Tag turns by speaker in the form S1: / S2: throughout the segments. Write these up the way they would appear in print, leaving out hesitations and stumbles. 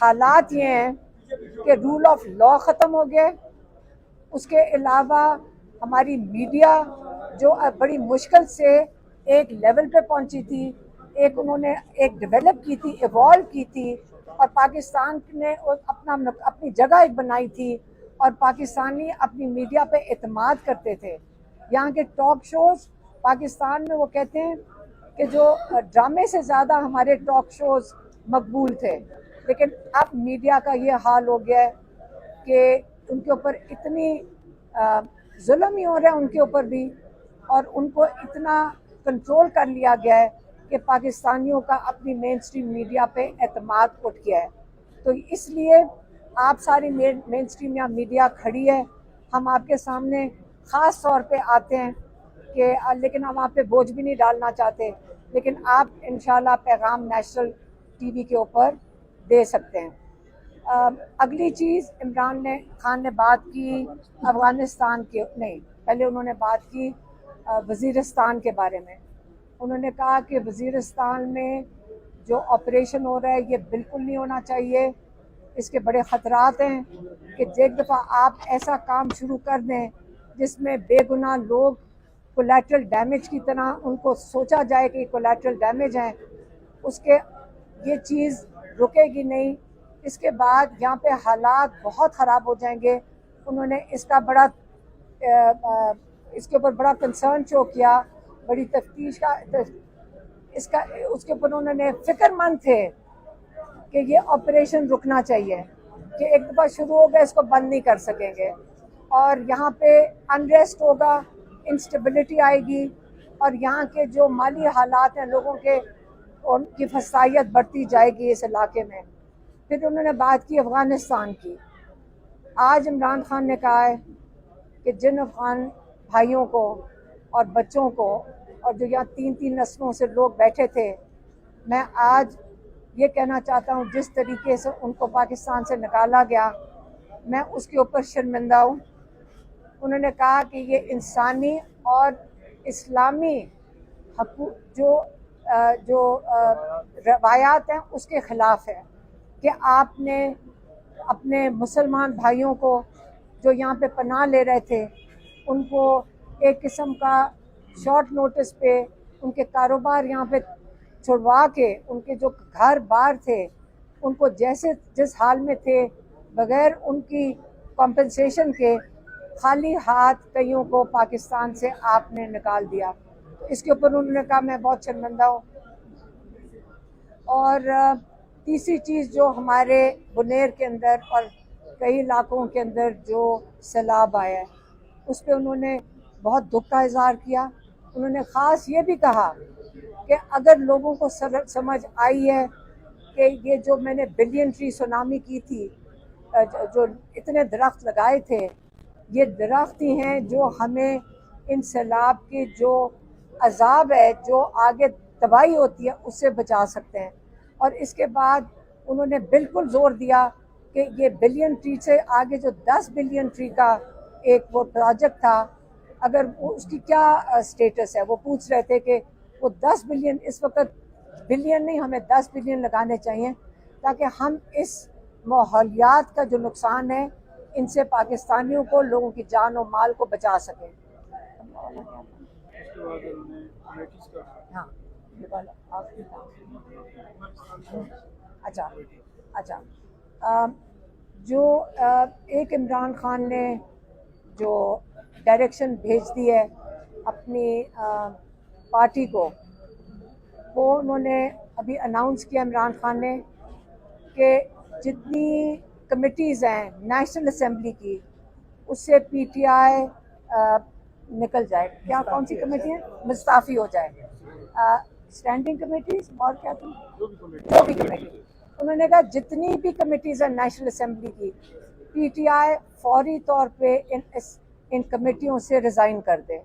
S1: حالات یہ ہیں کہ رول آف لا ختم ہو گیا، اس کے علاوہ ہماری میڈیا جو بڑی مشکل سے ایک لیول پہ پہنچی تھی، ایک انہوں نے ایک ڈیولپ کی تھی، ایوالو کی تھی، اور پاکستان نے اپنی جگہ ایک بنائی تھی، اور پاکستانی اپنی میڈیا پہ اعتماد کرتے تھے۔ یہاں کے ٹاک شوز پاکستان میں وہ کہتے ہیں کہ جو ڈرامے سے زیادہ ہمارے ٹاک شوز مقبول تھے، لیکن اب میڈیا کا یہ حال ہو گیا ہے کہ ان کے اوپر اتنی ظلم ہی ہو رہا ہے ان کے اوپر بھی، اور ان کو اتنا کنٹرول کر لیا گیا ہے کہ پاکستانیوں کا اپنی مین سٹریم میڈیا پہ اعتماد اٹھ گیا ہے۔ تو اس لیے آپ ساری مین سٹریم یا میڈیا کھڑی ہے، ہم آپ کے سامنے خاص طور پہ آتے ہیں کہ لیکن ہم آپ پہ بوجھ بھی نہیں ڈالنا چاہتے، لیکن آپ انشاءاللہ پیغام نیشنل ٹی وی کے اوپر دے سکتے ہیں۔ اگلی چیز، عمران خان نے بات کی افغانستان کے، نہیں پہلے انہوں نے بات کی وزیرستان کے بارے میں۔ انہوں نے کہا کہ وزیرستان میں جو آپریشن ہو رہا ہے یہ بالکل نہیں ہونا چاہیے، اس کے بڑے خطرات ہیں کہ ایک دفعہ آپ ایسا کام شروع کر دیں جس میں بے گناہ لوگ کولیٹرل ڈیمیج کی طرح ان کو سوچا جائے کہ کولیٹرل ڈیمیج ہیں، اس کے یہ چیز رکے گی نہیں۔ اس کے بعد یہاں پہ حالات بہت خراب ہو جائیں گے۔ انہوں نے اس کے اوپر بڑا کنسرن شو کیا، بڑی تفتیش کا اس کے اوپر انہوں نے فکر مند تھے کہ یہ آپریشن رکنا چاہیے، کہ ایک دفعہ شروع ہو گیا اس کو بند نہیں کر سکیں گے، اور یہاں پہ انریسٹ ہوگا، انسٹیبلٹی آئے گی، اور یہاں کے جو مالی حالات ہیں لوگوں کے، ان کی فسادیت بڑھتی جائے گی اس علاقے میں۔ پھر انہوں نے بات کی افغانستان کی۔ آج عمران خان نے کہا ہے کہ جن افغان بھائیوں کو اور بچوں کو، اور جو یہاں 3 نسلوں سے لوگ بیٹھے تھے، میں آج یہ کہنا چاہتا ہوں جس طریقے سے ان کو پاکستان سے نکالا گیا، میں اس کے اوپر شرمندہ ہوں۔ انہوں نے کہا کہ یہ انسانی اور اسلامی حقوق جو روایات ہیں اس کے خلاف ہے کہ آپ نے اپنے مسلمان بھائیوں کو جو یہاں پہ پناہ لے رہے تھے ان کو ایک قسم کا شارٹ نوٹس پہ ان کے کاروبار یہاں پہ چھڑوا کے، ان کے جو گھر بار تھے ان کو جس حال میں تھے، بغیر ان کی کمپنسیشن کے خالی ہاتھ کئیوں کو پاکستان سے آپ نے نکال دیا۔ اس کے اوپر انہوں نے کہا میں بہت شرمندہ ہوں۔ اور تیسری چیز جو ہمارے بنیر کے اندر اور کئی علاقوں کے اندر جو سیلاب آیا ہے اس پہ انہوں نے بہت دکھ کا اظہار کیا۔ انہوں نے خاص یہ بھی کہا کہ اگر لوگوں کو سمجھ آئی ہے کہ یہ جو میں نے بلین ٹری سونامی کی تھی، جو اتنے درخت لگائے تھے، یہ درخت ہی ہیں جو ہمیں ان سیلاب کے جو عذاب ہے، جو آگے تباہی ہوتی ہے، اس سے بچا سکتے ہیں۔ اور اس کے بعد انہوں نے بالکل زور دیا کہ یہ بلین ٹری سے آگے جو 10 بلین ٹری کا ایک وہ پروجیکٹ تھا، اگر اس کی کیا سٹیٹس ہے، وہ پوچھ رہے تھے کہ وہ 10 بلین، اس وقت بلین نہیں، ہمیں 10 بلین لگانے چاہیے تاکہ ہم اس ماحولیات کا جو نقصان ہے ان سے پاکستانیوں کو، لوگوں کی جان و مال کو بچا سکیں۔ ہاں اچھا جو ایک عمران خان نے جو ڈائریکشن بھیج دی ہے اپنی پارٹی کو، وہ انہوں نے ابھی اناؤنس کیا عمران خان نے کہ جتنی کمیٹیز ہیں نیشنل اسمبلی کی، اس سے پی ٹی آئی نکل جائے، کیا کون سی کمیٹی ہیں، مستعفی ہو جائے، اسٹینڈنگ کمیٹیز اور کیا تھی، جو بھی کمیٹی۔ انہوں نے کہا جتنی بھی کمیٹیز ہیں نیشنل اسمبلی کی، پی ٹی آئی فوری طور پہ ان کمیٹیوں سے ریزائن کر دے،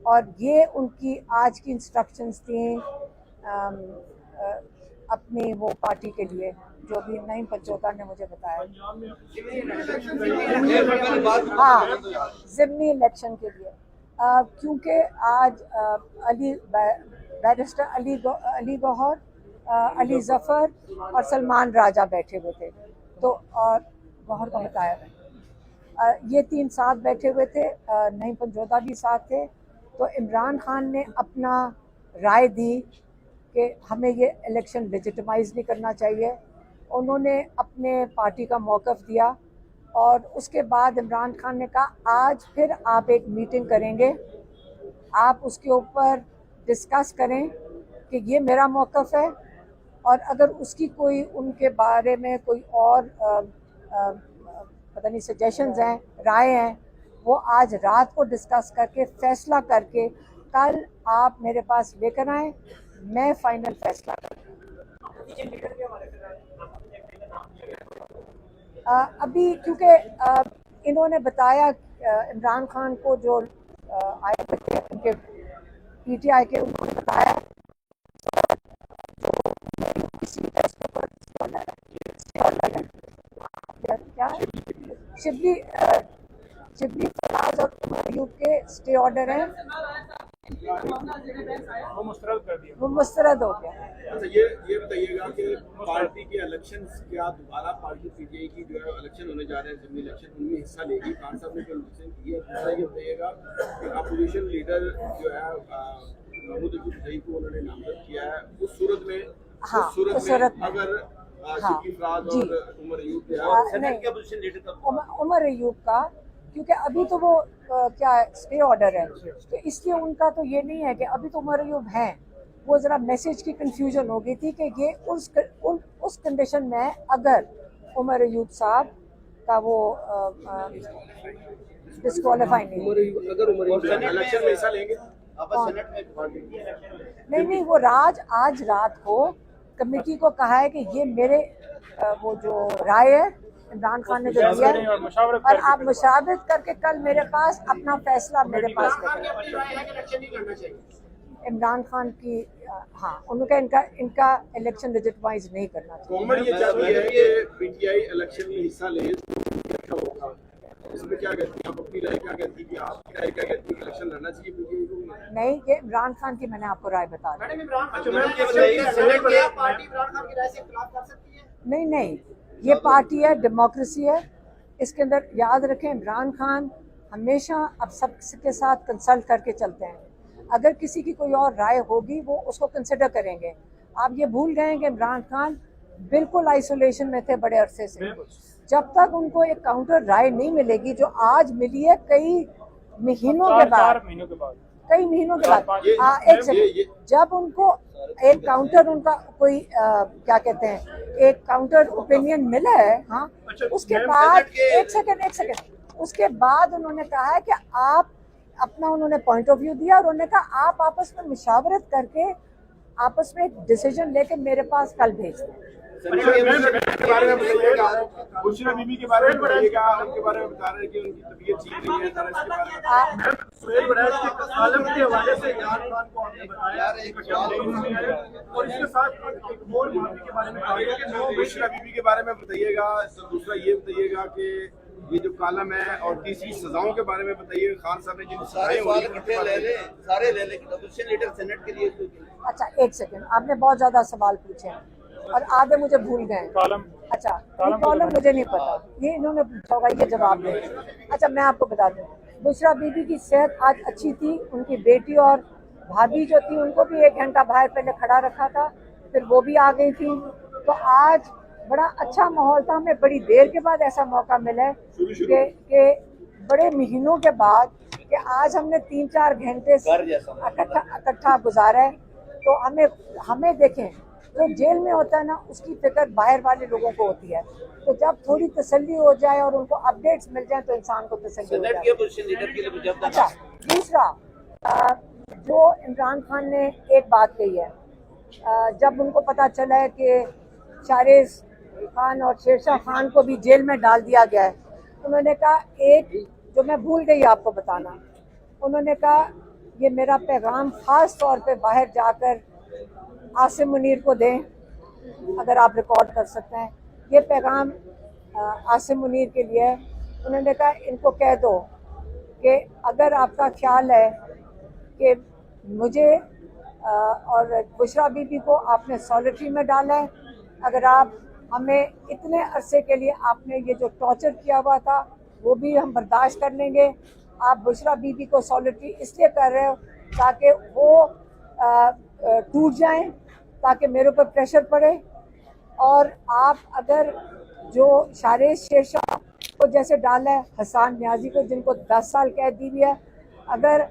S1: اور یہ ان کی آج کی انسٹرکشنز تھیں اپنی وہ پارٹی کے لیے، جو بھی نعیم پنچوتا نے مجھے بتایا، ہاں ضمنی الیکشن کے لیے، کیونکہ آج بیرسٹر علی گوہر علی ظفر اور سلمان راجہ بیٹھے ہوئے تھے، تو اور گوہر کو بتایا یہ 3 ساتھ بیٹھے ہوئے تھے، نعیم پنجودا بھی ساتھ تھے. تو عمران خان نے اپنا رائے دی کہ ہمیں یہ الیکشن لیجیٹمائز نہیں کرنا چاہیے. انہوں نے اپنے پارٹی کا موقف دیا اور اس کے بعد عمران خان نے کہا آج پھر آپ ایک میٹنگ کریں گے، آپ اس کے اوپر ڈسکس کریں کہ یہ میرا موقف ہے، اور اگر اس کی کوئی ان کے بارے میں کوئی اور پتہ نہیں سجیشنز ہیں، رائے ہیں، وہ آج رات کو ڈسکس کر کے فیصلہ کر کے کل آپ میرے پاس لے کر آئیں، میں فائنل فیصلہ کروں. ابھی کیونکہ انہوں نے بتایا عمران خان کو جو آئے تھے ان کے پی ٹی آئی کے، انہوں نے بتایا کیا شبلی فراز اور عمر ایوب کے اسٹے آرڈر ہیں، وہ مسترد ہو گیا.
S2: اچھا یہ بتائیے گا کہ پارٹی کے الیکشنز کیا دوبارہ پارٹی پی ٹی آئی کی جو ہے الیکشن ہونے جا رہے ہیں، اسمبلی الیکشن، ان میں حصہ لے گی؟ خان صاحب نے جو الیکشن کی ہے. دوسرا یہ بتائیے گا کہ اپوزیشن لیڈر جو ہے محمود عزیز کو انہوں نے نامزد کیا ہے، اس صورت میں اگر شبلی فراز اور عمر ایوب
S1: عمر ایوب کا، کیونکہ ابھی تو وہ کیا اسٹے آرڈر ہے، تو اس لیے ان کا تو یہ نہیں ہے کہ ابھی تو عمر ایوب ہیں. وہ ذرا میسیج کی کنفیوژن ہو گئی تھی کہ یہ اس کنڈیشن میں اگر عمر ایوب صاحب کا وہ ڈسکوالیفائی نہیں وہ آج رات کو کمیٹی کو کہا ہے کہ یہ میرے وہ جو رائے ہے عمران خان نے جو دیا ہے، اور آپ مشاورت کر کے کل میرے پاس اپنا فیصلہ میرے پاس لے. عمران خان کی ہاں انہوں نے ان کا الیکشن لیجٹمائز نہیں کرنا چاہیے.
S2: گورنمنٹ یہ چاہتی ہے کہ پی ٹی آئی الیکشن میں حصہ لے، اس میں کیا کہتی ہیں آپ؟ اپنی رائے کیا کہتی ہے کہ آپ کی رائے کیا کہتی ہے کہ الیکشن لڑنا چاہیے پی ٹی آئی کو؟
S1: نہیں، یہ عمران خان کی میں نے آپ کو رائے بتا دی. نہیں یہ پارٹی ہے، ڈیموکریسی ہے، اس کے اندر یاد رکھیں عمران خان ہمیشہ اب سب کے ساتھ کنسلٹ کر کے چلتے ہیں. اگر کسی کی کوئی اور رائے ہوگی وہ اس کو کنسیڈر کریں گے. آپ یہ بھول گئے کہ عمران خان بالکل آئسولیشن میں تھے بڑے عرصے سے. جب تک ان کو ایک کاؤنٹر رائے نہیں ملے گی جو آج ملی ہے کئی مہینوں کے بعد ایک سیکنڈ، جب ان کو ایک کاؤنٹر ان کا کوئی کیا کہتے ہیں ایک کاؤنٹر اوپینین ملا ہے، ہاں اس کے بعد ایک سیکنڈ اس کے بعد انہوں نے کہا ہے کہ آپ اپنا انہوں نے پوائنٹ آف ویو دیا، اور انہوں نے کہا آپ آپس میں مشاورت کر کے آپس میں ایک ڈیسیجن لے کے میرے پاس کل بھیج دیں.
S2: بشرا بی بی کے بارے میں بتائیے گا، ان کے بارے میں بتا رہے ہیں کہ ان کی طبیعت ٹھیک نہیں ہے. بشرا بی بی کے بارے میں بتائیے گا. دوسرا یہ بتائیے گا کہ یہ جو کالم ہے اور تیسری سزاؤں کے بارے میں بتائیے. خان صاحب نے جن سارے لے لے اپوزیشن لیڈر سینٹ کے لیے.
S1: اچھا ایک سیکنڈ، آپ نے بہت زیادہ سوال پوچھے ہیں اور آدھے مجھے بھول گئے. اچھا یہ کالم مجھے نہیں پتا، یہ انہوں نے پوچھا ہوگا، یہ جواب دیں. اچھا میں آپ کو بتا دوں، بشرا بی بی کی صحت آج اچھی تھی. ان کی بیٹی اور بھابھی جو تھی ان کو بھی 1 گھنٹہ باہر پہلے کھڑا رکھا تھا، پھر وہ بھی آ گئی تھی. تو آج بڑا اچھا ماحول تھا. ہمیں بڑی دیر کے بعد ایسا موقع ملا ہے کہ بڑے مہینوں کے بعد کہ آج ہم نے 3-4 گھنٹے اکٹھا گزارا ہے. تو ہمیں دیکھیں جو جیل میں ہوتا ہے نا اس کی فکر باہر والے لوگوں کو ہوتی ہے. تو جب تھوڑی تسلی ہو جائے اور ان کو اپڈیٹس مل جائیں تو انسان کو تسلی ہو جائے. اچھا دوسرا جو عمران خان نے ایک بات کہی ہے، جب ان کو پتہ چلا ہے کہ شارز خان اور شیرشاہ خان کو بھی جیل میں ڈال دیا گیا ہے، انہوں نے کہا ایک جو میں بھول گئی آپ کو بتانا، انہوں نے کہا یہ میرا پیغام خاص طور پہ باہر جا کر عاصم منیر کو دیں، اگر آپ ریکارڈ کر سکتے ہیں. یہ پیغام عاصم منیر کے لیے ہے. انہوں نے کہا ان کو کہہ دو کہ اگر آپ کا خیال ہے کہ مجھے اور بشرا بیوی کو آپ نے سالٹری میں ڈالا ہے. اگر آپ ہمیں اتنے عرصے کے لیے آپ نے یہ جو ٹارچر کیا ہوا تھا وہ بھی ہم برداشت کر لیں گے. آپ بشرا بیوی کو سالٹری اس لیے کر رہے ہو تاکہ وہ ٹوٹ جائیں, تاکہ میرے اوپر پریشر پڑے. اور آپ اگر جو شاریش شیرشاہ کو جیسے ڈالا ہے, حسان نیازی کو جن کو 10 سال قید دی ہوئی ہے, اگر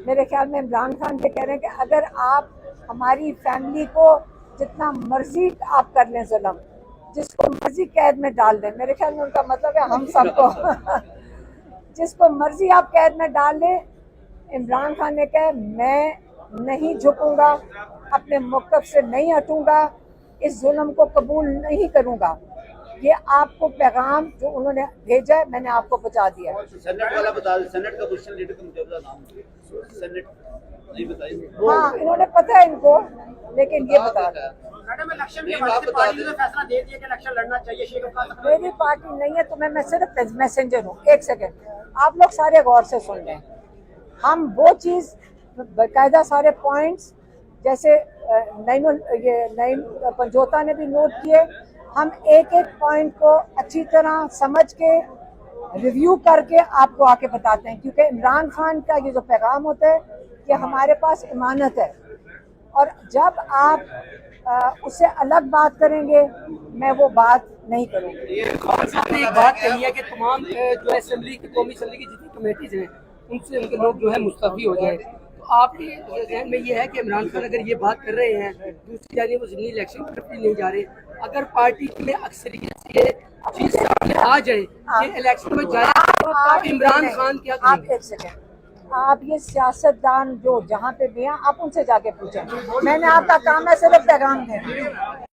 S1: میرے خیال میں عمران خان یہ کہہ رہے ہیں کہ اگر آپ ہماری فیملی کو جتنا مرضی آپ کر لیں ظلم, جس کو مرضی قید میں ڈال دیں, میرے خیال میں ان کا مطلب ہے ہم سب کو جس کو مرضی آپ قید میں ڈال دیں. عمران خان نے کہا میں نہیں جھکوں گا, اپنے موقف سے نہیں ہٹوں گا, اس ظلم کو قبول نہیں کروں گا. یہ آپ کو پیغام جو انہوں نے بھیجا ہے میں نے آپ کو پہنچا دیا ہے.
S2: سینٹ والا بتا دیں, سینٹ کا پوزیشن لیڈر کا مجوزہ نام سینٹ نہیں بتائیے.
S1: ہاں انہوں نے پتہ ہے ان کو, لیکن یہ بتا دیں
S3: میڈم الیکشن کے بعد پارٹی نے فیصلہ دے دیا کہ الیکشن لڑنا چاہیے. شیخ ابراہیم
S1: میری پارٹی نہیں ہے, تمہیں میں صرف میسنجر ہوں. ایک سیکنڈ, آپ لوگ سارے غور سے سن لیں. ہم وہ چیز باقاعدہ سارے پوائنٹس جیسے نعیم پنجوتا نے بھی نوٹ کیے, ہم ایک ایک پوائنٹ کو اچھی طرح سمجھ کے ریویو کر کے آپ کو آ کے بتاتے ہیں, کیونکہ عمران خان کا یہ جو پیغام ہوتا ہے کہ ہمارے پاس امانت ہے, اور جب آپ اس سے الگ بات کریں گے میں وہ بات نہیں کروں گی.
S4: صاحب نے ایک بات کہی ہے کہ تمام جو اسمبلی کی قومی اسمبلی کی جتنی کمیٹیز ہیں ان سے ان کے لوگ جو ہے مستعفی ہو جائیں. تو آپ کے ذہن میں یہ ہے کہ عمران خان اگر یہ بات کر رہے ہیں, دوسری جانب وہ ضمنی الیکشن کی طرف نہیں جا رہے, اگر پارٹی میں اکثریت سے یہ چیز سامنے آ جائے کہ الیکشن میں جائے تو عمران خان کیا
S1: آپ
S4: کریں گے؟
S1: ایک سیکنڈ, آپ یہ سیاستدان جو جہاں پہ بھی ہیں آپ ان سے جا کے پوچھیں. میں نے آپ کا کام ہے صرف پیغام دینا.